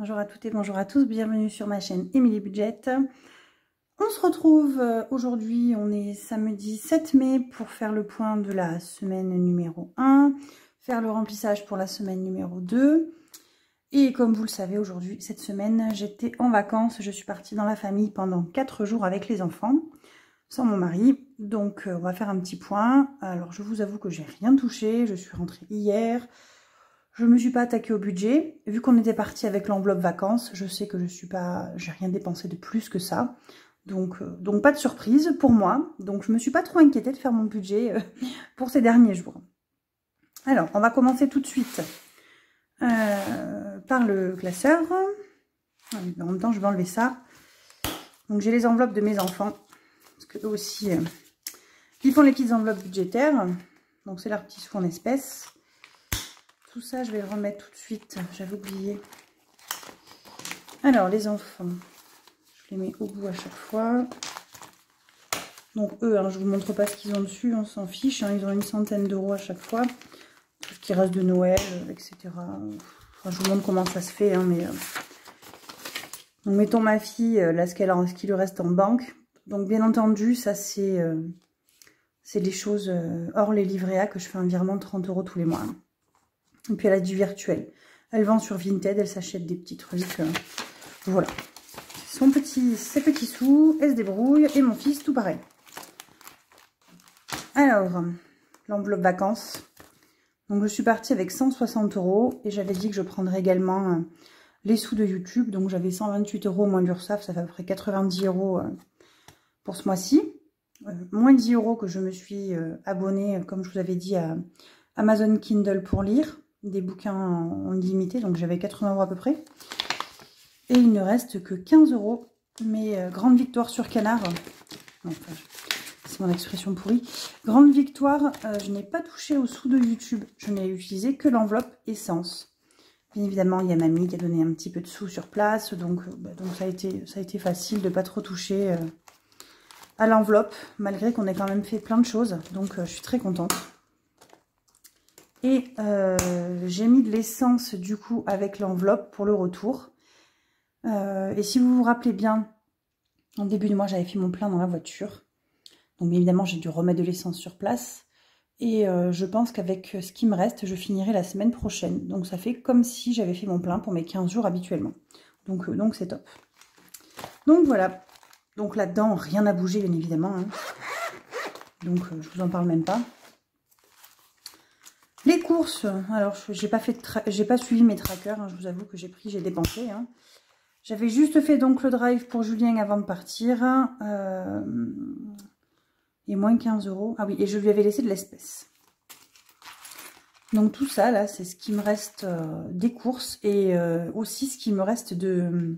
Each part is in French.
Bonjour à toutes et bonjour à tous, bienvenue sur ma chaîne Emilie Budget. On se retrouve aujourd'hui, on est samedi 7 mai pour faire le point de la semaine numéro 1, faire le remplissage pour la semaine numéro 2. Et comme vous le savez, aujourd'hui, cette semaine, j'étais en vacances, je suis partie dans la famille pendant 4 jours avec les enfants, sans mon mari. Donc on va faire un petit point. Alors je vous avoue que j'ai rien touché, je suis rentrée hier. Je ne me suis pas attaquée au budget. Vu qu'on était parti avec l'enveloppe vacances, je sais que j'ai rien dépensé de plus que ça. Donc pas de surprise pour moi. Donc je ne me suis pas trop inquiétée de faire mon budget pour ces derniers jours. Alors, on va commencer tout de suite par le classeur. En même temps, je vais enlever ça. Donc j'ai les enveloppes de mes enfants. Parce qu'eux aussi, ils font les petites enveloppes budgétaires. Donc c'est leur petit sous en espèces. Tout ça, je vais le remettre tout de suite. J'avais oublié. Alors, les enfants, je les mets au bout à chaque fois. Donc, eux, je ne vous montre pas ce qu'ils ont dessus. On s'en fiche. Ils ont une centaine d'euros à chaque fois. Tout ce qui reste de Noël, etc. Enfin, je vous montre comment ça se fait. Donc, mettons ma fille, là, ce qui lui reste en banque. Donc, bien entendu, ça, c'est les choses hors les livrets A que je fais un virement de 30 euros tous les mois. Et puis elle a du virtuel. Elle vend sur Vinted, elle s'achète des petits trucs. Voilà. Ses petits sous, elle se débrouille. Et mon fils, tout pareil. Alors, l'enveloppe vacances. Donc je suis partie avec 160 euros. Et j'avais dit que je prendrais également les sous de YouTube. Donc j'avais 128 euros moins l'URSSAF. Ça fait à peu près 90 euros pour ce mois-ci. Moins 10 euros que je me suis abonnée, comme je vous avais dit, à Amazon Kindle pour lire. Des bouquins en illimité, donc j'avais 80 euros à peu près. Et il ne reste que 15 euros. Mais grande victoire sur Canard. Enfin, c'est mon expression pourrie. Grande victoire, je n'ai pas touché aux sous de YouTube. Je n'ai utilisé que l'enveloppe essence. Bien évidemment, il y a mamie qui a donné un petit peu de sous sur place. Donc ça a été facile de ne pas trop toucher à l'enveloppe. Malgré qu'on ait quand même fait plein de choses. Donc je suis très contente. Et j'ai mis de l'essence du coup avec l'enveloppe pour le retour. Et si vous vous rappelez bien, en début de mois, j'avais fait mon plein dans la voiture. Donc bien évidemment, j'ai dû remettre de l'essence sur place. Et je pense qu'avec ce qui me reste, je finirai la semaine prochaine. Donc ça fait comme si j'avais fait mon plein pour mes 15 jours habituellement. Donc c'est top. Donc voilà. Donc là-dedans, rien n'a bougé bien évidemment. Donc je vous en parle même pas. Les courses, alors j'ai pas suivi mes trackers, je vous avoue que j'ai dépensé. J'avais juste fait donc le drive pour Julien avant de partir. Et moins 15 euros. Ah oui, et je lui avais laissé de l'espèce. Donc tout ça, là, c'est ce qui me reste des courses. Et aussi ce qui me reste de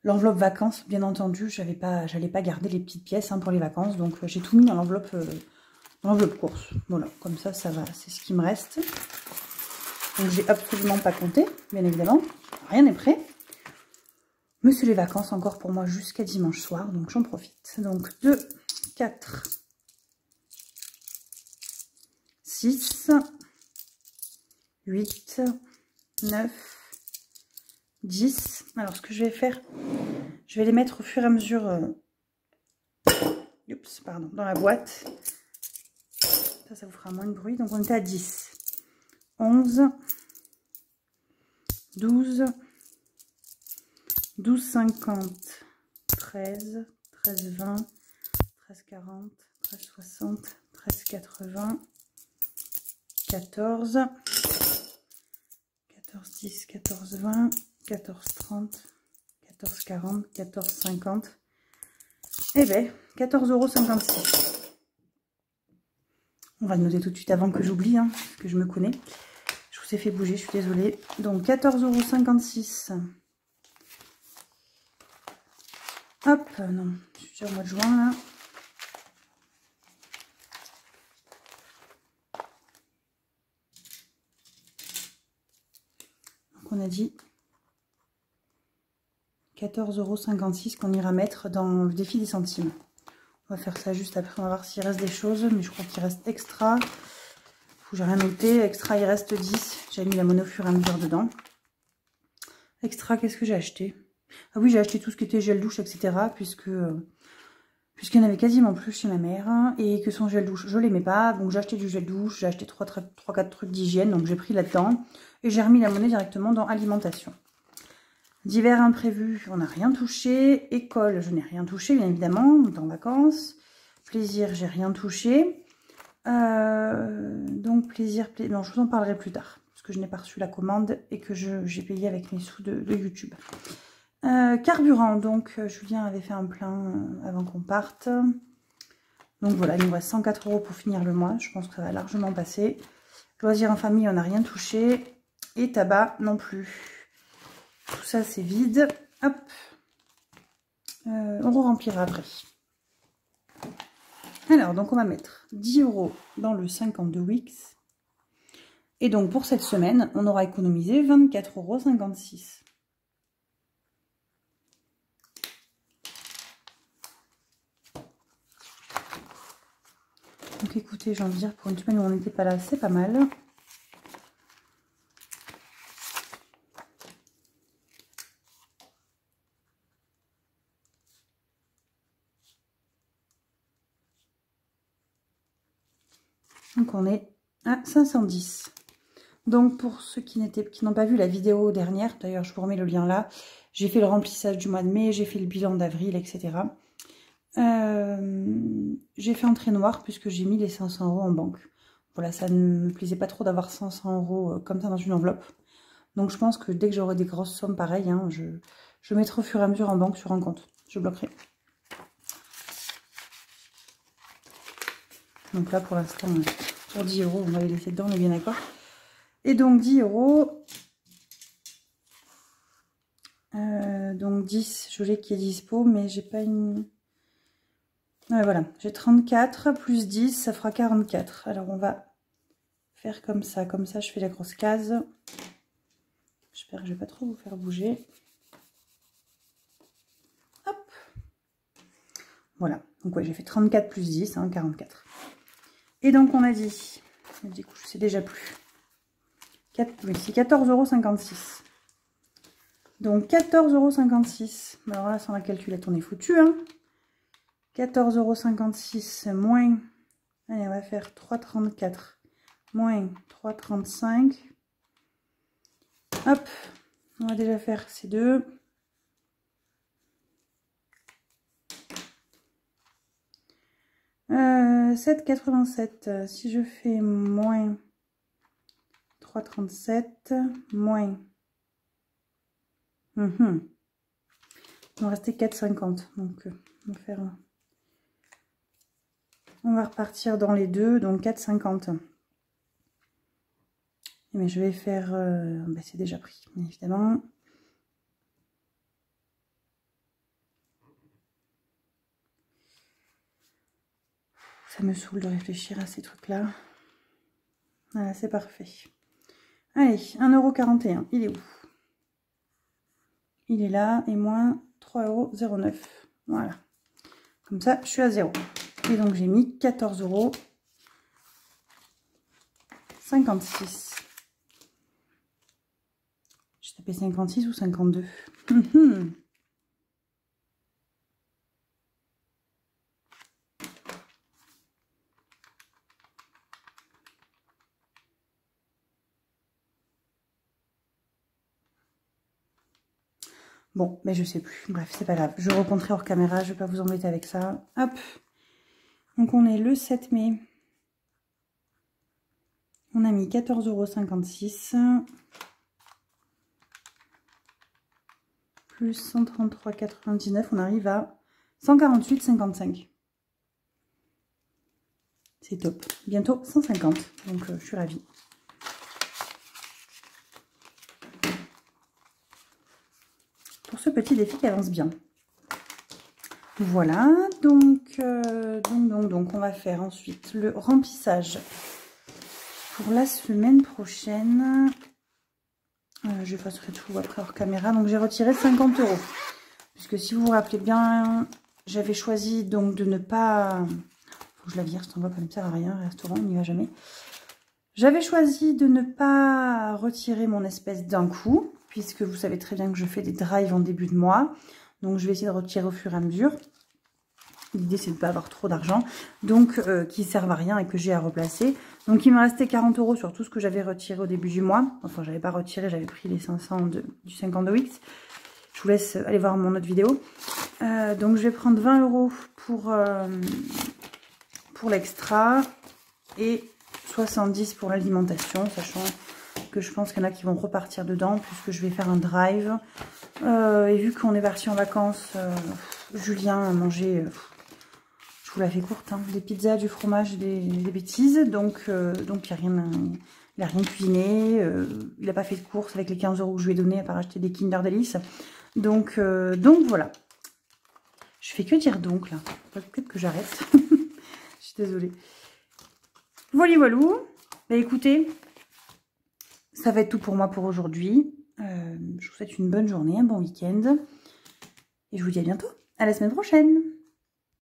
l'enveloppe vacances, bien entendu. J'allais pas garder les petites pièces pour les vacances. Donc j'ai tout mis dans l'enveloppe course. Voilà, comme ça va. C'est ce qui me reste. Donc j'ai absolument pas compté, bien évidemment. Rien n'est prêt. Mais c'est les vacances encore pour moi jusqu'à dimanche soir. Donc j'en profite. Donc 2, 4, 6, 8, 9, 10. Alors ce que je vais faire, je vais les mettre au fur et à mesure dans la boîte. Ça vous fera moins de bruit. Donc on était à 10, 11, 12, 12, 50, 13, 13, 20, 13, 40, 13, 60, 13, 80, 14, 14, 10, 14, 20, 14, 30, 14, 40, 14, 50. Eh bien, 14,56 €. On va le noter tout de suite avant que j'oublie, parce que je me connais. Je vous ai fait bouger, je suis désolée. Donc 14,56 €. Hop, non, je suis déjà au mois de juin là. Donc on a dit 14,56 € qu'on ira mettre dans le défi des centimes. On va faire ça juste après, on va voir s'il reste des choses, mais je crois qu'il reste extra. J'ai rien noté, extra il reste 10. J'ai mis la monnaie au fur et à mesure dedans. Extra, qu'est-ce que j'ai acheté? Ah oui, j'ai acheté tout ce qui était gel douche, etc. Puisqu'il n'y en avait quasiment plus chez ma mère. Et que son gel douche, je l'aimais pas. Donc j'ai acheté du gel douche, j'ai acheté 3-4 trucs d'hygiène. Donc j'ai pris là-dedans. Et j'ai remis la monnaie directement dans alimentation. Divers imprévus, on n'a rien touché. École, je n'ai rien touché, bien évidemment. On est en vacances. Plaisir, j'ai rien touché. Donc plaisir, non, je vous en parlerai plus tard. Parce que je n'ai pas reçu la commande et que j'ai payé avec mes sous de YouTube. Carburant, donc Julien avait fait un plein avant qu'on parte. Donc voilà, il nous reste 104 € pour finir le mois. Je pense que ça va largement passer. Loisirs en famille, on n'a rien touché. Et tabac non plus. Tout ça, c'est vide. Hop. On remplira après. Alors, donc on va mettre 10 € dans le 52 weeks. Et donc pour cette semaine, on aura économisé 24,56 €. Donc écoutez, j'ai envie de dire, pour une semaine où on n'était pas là, c'est pas mal. Donc on est à 510. Donc pour ceux qui n'ont pas vu la vidéo dernière, d'ailleurs je vous remets le lien là, j'ai fait le remplissage du mois de mai, j'ai fait le bilan d'avril, etc. J'ai fait entrée noire puisque j'ai mis les 500 € en banque. Voilà, ça ne me plaisait pas trop d'avoir 500 € comme ça dans une enveloppe. Donc je pense que dès que j'aurai des grosses sommes pareilles, hein, je mettrai au fur et à mesure en banque sur un compte. Je bloquerai. Donc là pour l'instant, pour 10 €, on va les laisser dedans, on est bien d'accord. Et donc 10 €. Donc 10, je l'ai qui est dispo, mais j'ai pas une... Ouais, voilà, j'ai 34 plus 10, ça fera 44. Alors on va faire comme ça je fais la grosse case. J'espère que je vais pas trop vous faire bouger. Hop. Voilà, donc ouais, j'ai fait 34 plus 10, hein, 44. Et donc on a dit, du coup je sais déjà plus. Oui, c'est 14,56 €. Donc 14,56 €. Alors là, sans la calculette, on est foutu, hein. 14,56 € moins, allez, on va faire 3,34 moins 3,35. Hop, on va déjà faire ces deux. Euh, 7,87. Si je fais moins 3,37 moins... Il va rester 4,50. Donc on va faire... On va repartir dans les deux, donc 4,50. Mais je vais faire... bah c'est déjà pris, bien évidemment. Ça me saoule de réfléchir à ces trucs-là. Voilà, c'est parfait. Allez, 1,41 €. Il est où? Il est là, et moins 3,09 €. Voilà. Comme ça, je suis à 0. Et donc, j'ai mis 14,56 €. J'ai tapé 56 ou 52. Bon, mais je sais plus. Bref, c'est pas grave. Je reprendrai hors caméra. Je vais pas vous embêter avec ça. Hop. Donc, on est le 7 mai. On a mis 14,56 € plus 133,99. On arrive à 148,55. C'est top. Bientôt 150. Donc, je suis ravie. Pour ce petit défi qui avance bien. Voilà. Donc, on va faire ensuite le remplissage pour la semaine prochaine. Je ferai tout après hors caméra. Donc j'ai retiré 50 €. Puisque si vous vous rappelez bien, j'avais choisi donc de ne pas... Faut que je la vire, cette enveloppe, elle ne sert à rien. Restaurant, on n'y va jamais. J'avais choisi de ne pas retirer mon espèce d'un coup. puisque vous savez très bien que je fais des drives en début de mois. Donc je vais essayer de retirer au fur et à mesure. L'idée c'est de ne pas avoir trop d'argent, donc qui ne servent à rien et que j'ai à replacer. Donc il me restait 40 € sur tout ce que j'avais retiré au début du mois. Enfin j'avais pas retiré, j'avais pris les 500 du 52X. Je vous laisse aller voir mon autre vidéo. Donc je vais prendre 20 € pour l'extra et 70 pour l'alimentation, sachant que je pense qu'il y en a qui vont repartir dedans puisque je vais faire un drive. Et vu qu'on est parti en vacances, Julien a mangé, je vous la fais courte, hein, des pizzas, du fromage, des bêtises. Donc il n'a rien cuisiné, il n'a pas fait de courses avec les 15 € que je lui ai donné à part acheter des Kinder Delice. Donc voilà. Je fais que dire donc là. Peut-être que j'arrête. Je suis désolée. Voilà, voilou. Bah, écoutez, ça va être tout pour moi pour aujourd'hui. Je vous souhaite une bonne journée, un bon week-end. Et je vous dis à bientôt. À la semaine prochaine.